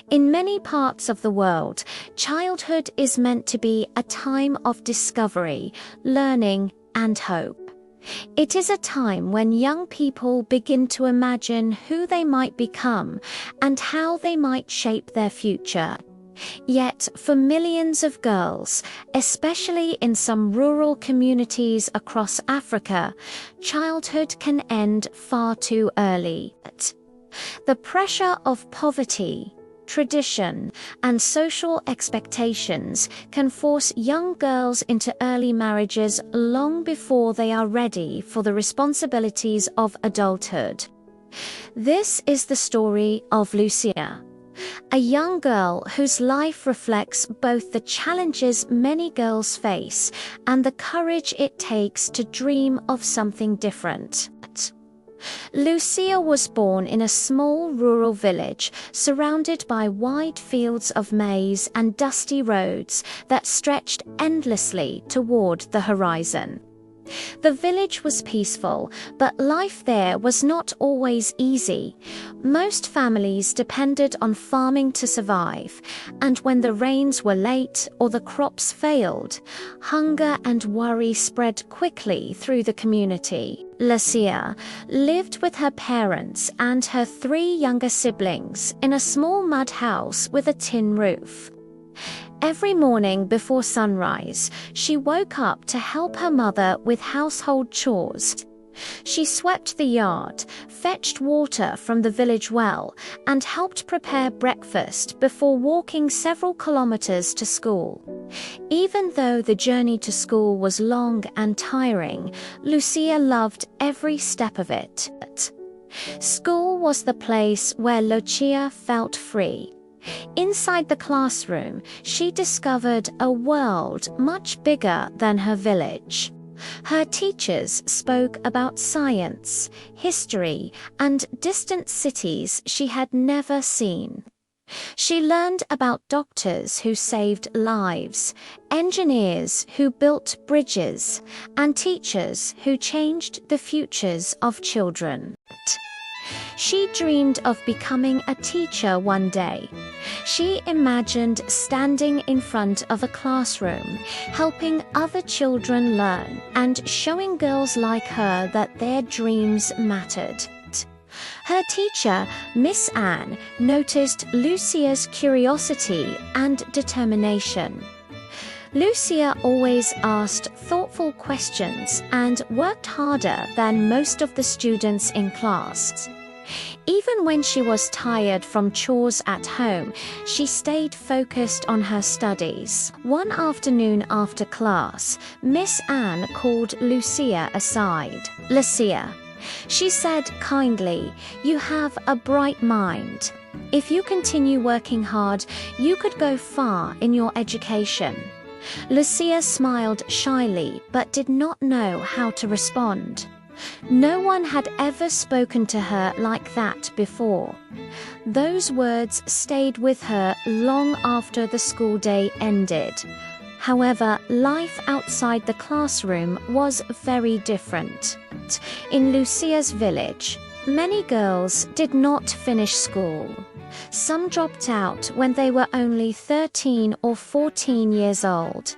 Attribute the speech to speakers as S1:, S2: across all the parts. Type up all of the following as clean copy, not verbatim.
S1: In many parts of the world, childhood is meant to be a time of discovery, learning, and hope. It is a time when young people begin to imagine who they might become and how they might shape their future. Yet, for millions of girls, especially in some rural communities across Africa, childhood can end far too early. The pressure of poverty, tradition, and social expectations can force young girls into early marriages long before they are ready for the responsibilities of adulthood. This is the story of Lucia, a young girl whose life reflects both the challenges many girls face and the courage it takes to dream of something different. Lucia was born in a small rural village surrounded by wide fields of maize and dusty roads that stretched endlessly toward the horizon. The village was peaceful, but life there was not always easy. Most families depended on farming to survive, and when the rains were late or the crops failed, hunger and worry spread quickly through the community. Lucia lived with her parents and her 3 younger siblings in a small mud house with a tin roof. Every morning before sunrise, she woke up to help her mother with household chores. She swept the yard, fetched water from the village well, and helped prepare breakfast before walking several kilometers to school. Even though the journey to school was long and tiring, Lucia loved every step of it. School was the place where Lucia felt free. Inside the classroom, she discovered a world much bigger than her village. Her teachers spoke about science, history, and distant cities she had never seen. She learned about doctors who saved lives, engineers who built bridges, and teachers who changed the futures of children. She dreamed of becoming a teacher one day. She imagined standing in front of a classroom, helping other children learn and showing girls like her that their dreams mattered. Her teacher, Miss Anne, noticed Lucia's curiosity and determination. Lucia always asked thoughtful questions and worked harder than most of the students in class. Even when she was tired from chores at home, she stayed focused on her studies. One afternoon after class, Miss Anne called Lucia aside. "Lucia," she said kindly, "you have a bright mind. If you continue working hard, you could go far in your education." Lucia smiled shyly but did not know how to respond. No one had ever spoken to her like that before. Those words stayed with her long after the school day ended. However, life outside the classroom was very different. In Lucia's village, many girls did not finish school. Some dropped out when they were only 13 or 14 years old.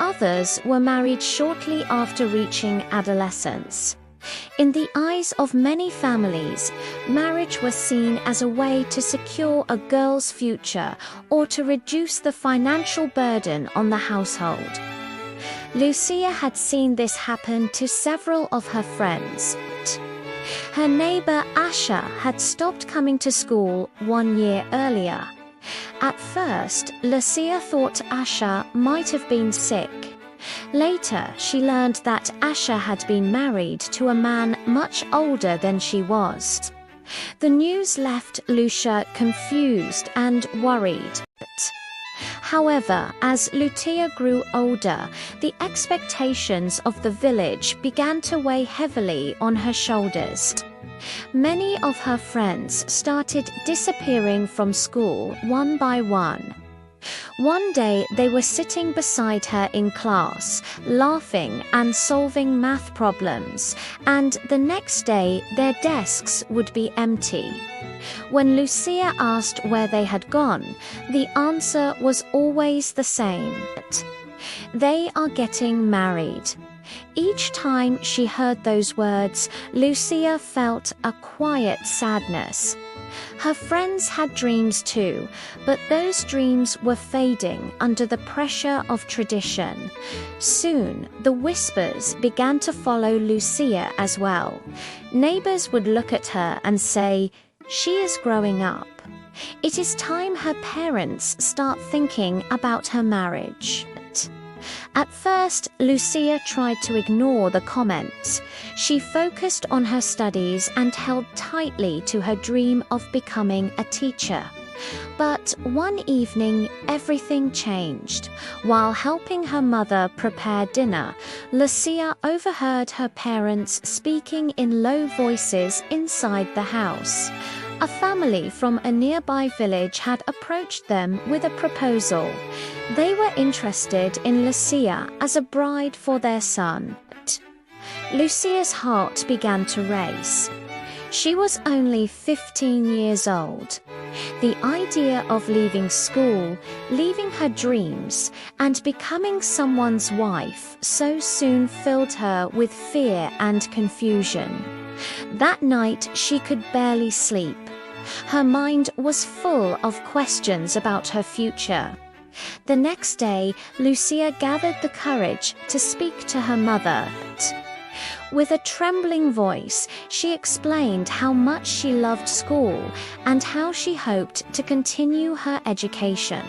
S1: Others were married shortly after reaching adolescence. In the eyes of many families, marriage was seen as a way to secure a girl's future or to reduce the financial burden on the household. Lucia had seen this happen to several of her friends. Her neighbor Asha had stopped coming to school 1 year earlier. At first, Lucia thought Asha might have been sick. Later, she learned that Asha had been married to a man much older than she was. The news left Lucia confused and worried. However, as Lucia grew older, the expectations of the village began to weigh heavily on her shoulders. Many of her friends started disappearing from school one by one. One day they were sitting beside her in class, laughing and solving math problems, and the next day their desks would be empty. When Lucia asked where they had gone, the answer was always the same. They are getting married. Each time she heard those words, Lucia felt a quiet sadness. Her friends had dreams too, but those dreams were fading under the pressure of tradition. Soon, the whispers began to follow Lucia as well. Neighbors would look at her and say, "She is growing up. It is time her parents start thinking about her marriage." At first, Lucia tried to ignore the comments. She focused on her studies and held tightly to her dream of becoming a teacher. But one evening, everything changed. While helping her mother prepare dinner, Lucia overheard her parents speaking in low voices inside the house. A family from a nearby village had approached them with a proposal. They were interested in Lucia as a bride for their son. Lucia's heart began to race. She was only 15 years old. The idea of leaving school, leaving her dreams, and becoming someone's wife so soon filled her with fear and confusion. That night, she could barely sleep. Her mind was full of questions about her future. The next day, Lucia gathered the courage to speak to her mother. With a trembling voice, she explained how much she loved school and how she hoped to continue her education.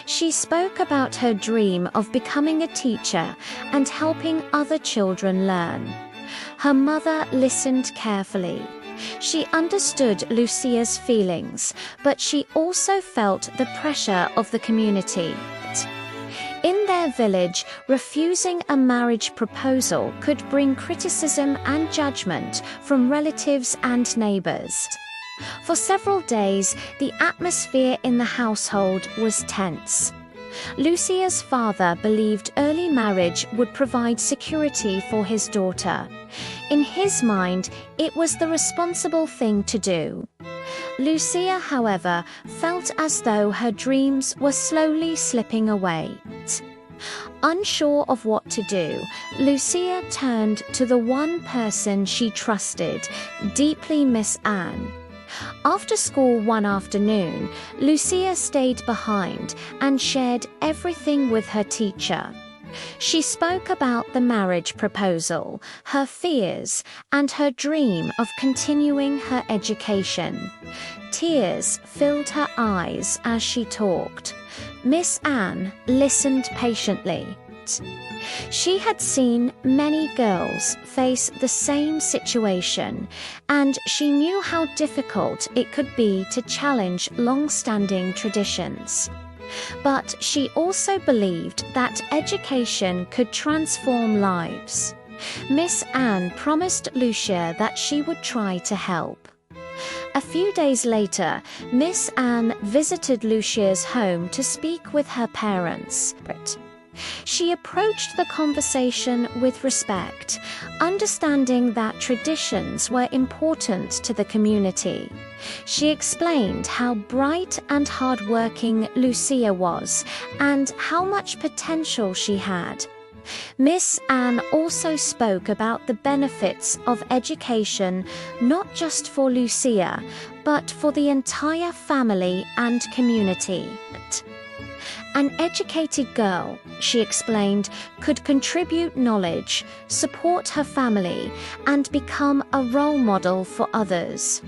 S1: She spoke about her dream of becoming a teacher and helping other children learn. Her mother listened carefully. She understood Lucia's feelings, but she also felt the pressure of the community. In their village, refusing a marriage proposal could bring criticism and judgment from relatives and neighbors. For several days, the atmosphere in the household was tense. Lucia's father believed early marriage would provide security for his daughter. In his mind, it was the responsible thing to do. Lucia, however, felt as though her dreams were slowly slipping away. Unsure of what to do, Lucia turned to the one person she trusted, deeply Miss Anne. After school one afternoon, Lucia stayed behind and shared everything with her teacher. She spoke about the marriage proposal, her fears, and her dream of continuing her education. Tears filled her eyes as she talked. Miss Anne listened patiently. She had seen many girls face the same situation, and she knew how difficult it could be to challenge long-standing traditions. But she also believed that education could transform lives. Miss Anne promised Lucia that she would try to help. A few days later, Miss Anne visited Lucia's home to speak with her parents. She approached the conversation with respect, understanding that traditions were important to the community. She explained how bright and hardworking Lucia was and how much potential she had. Miss Anne also spoke about the benefits of education, not just for Lucia, but for the entire family and community. An educated girl, she explained, could contribute knowledge, support her family, and become a role model for others.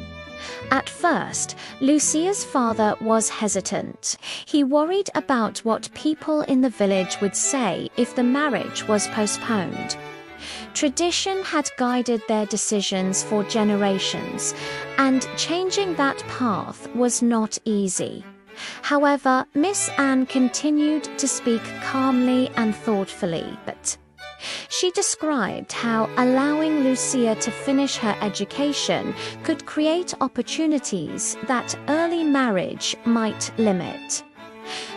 S1: At first, Lucia's father was hesitant. He worried about what people in the village would say if the marriage was postponed. Tradition had guided their decisions for generations, and changing that path was not easy. However, Miss Anne continued to speak calmly and thoughtfully, but she described how allowing Lucia to finish her education could create opportunities that early marriage might limit.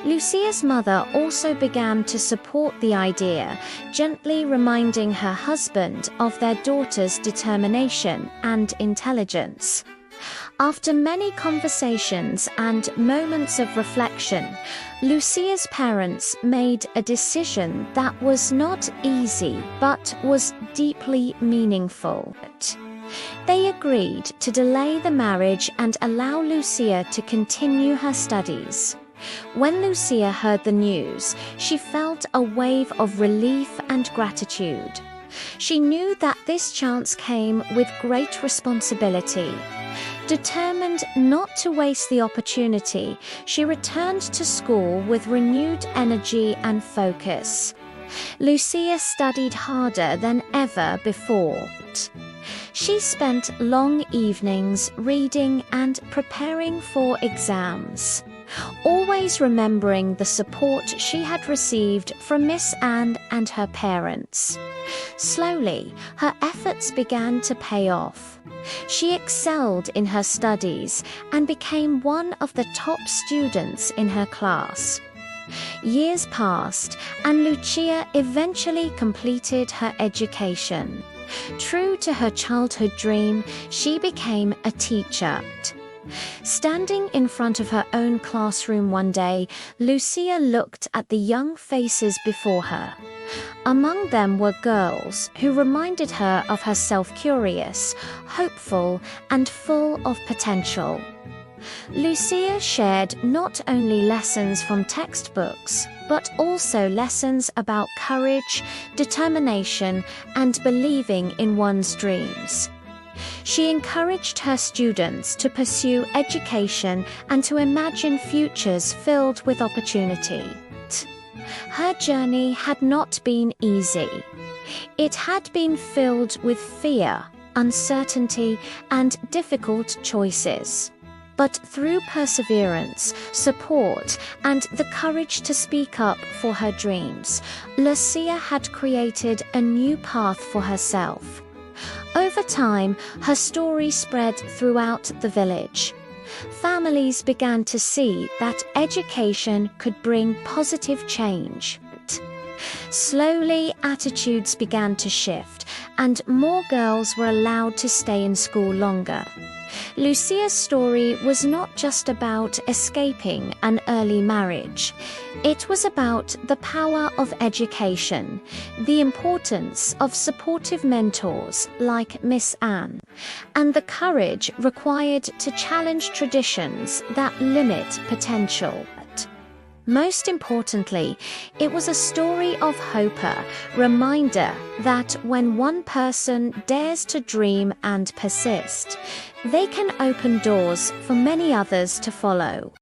S1: Lucia's mother also began to support the idea, gently reminding her husband of their daughter's determination and intelligence. After many conversations and moments of reflection, Lucia's parents made a decision that was not easy but was deeply meaningful. They agreed to delay the marriage and allow Lucia to continue her studies. When Lucia heard the news, she felt a wave of relief and gratitude. She knew that this chance came with great responsibility. Determined not to waste the opportunity, she returned to school with renewed energy and focus. Lucia studied harder than ever before. She spent long evenings reading and preparing for exams, always remembering the support she had received from Miss Anne and her parents. Slowly, her efforts began to pay off. She excelled in her studies and became one of the top students in her class. Years passed, and Lucia eventually completed her education. True to her childhood dream, she became a teacher. Standing in front of her own classroom one day, Lucia looked at the young faces before her. Among them were girls who reminded her of herself, curious, hopeful, and full of potential. Lucia shared not only lessons from textbooks, but also lessons about courage, determination, and believing in one's dreams. She encouraged her students to pursue education and to imagine futures filled with opportunity. Her journey had not been easy. It had been filled with fear, uncertainty, and difficult choices. But through perseverance, support, and the courage to speak up for her dreams, Lucia had created a new path for herself. Over time, her story spread throughout the village. Families began to see that education could bring positive change. Slowly, attitudes began to shift, and more girls were allowed to stay in school longer. Lucia's story was not just about escaping an early marriage. It was about the power of education, the importance of supportive mentors like Miss Anne, and the courage required to challenge traditions that limit potential. Most importantly, it was a story of hope, a reminder that when one person dares to dream and persist, they can open doors for many others to follow.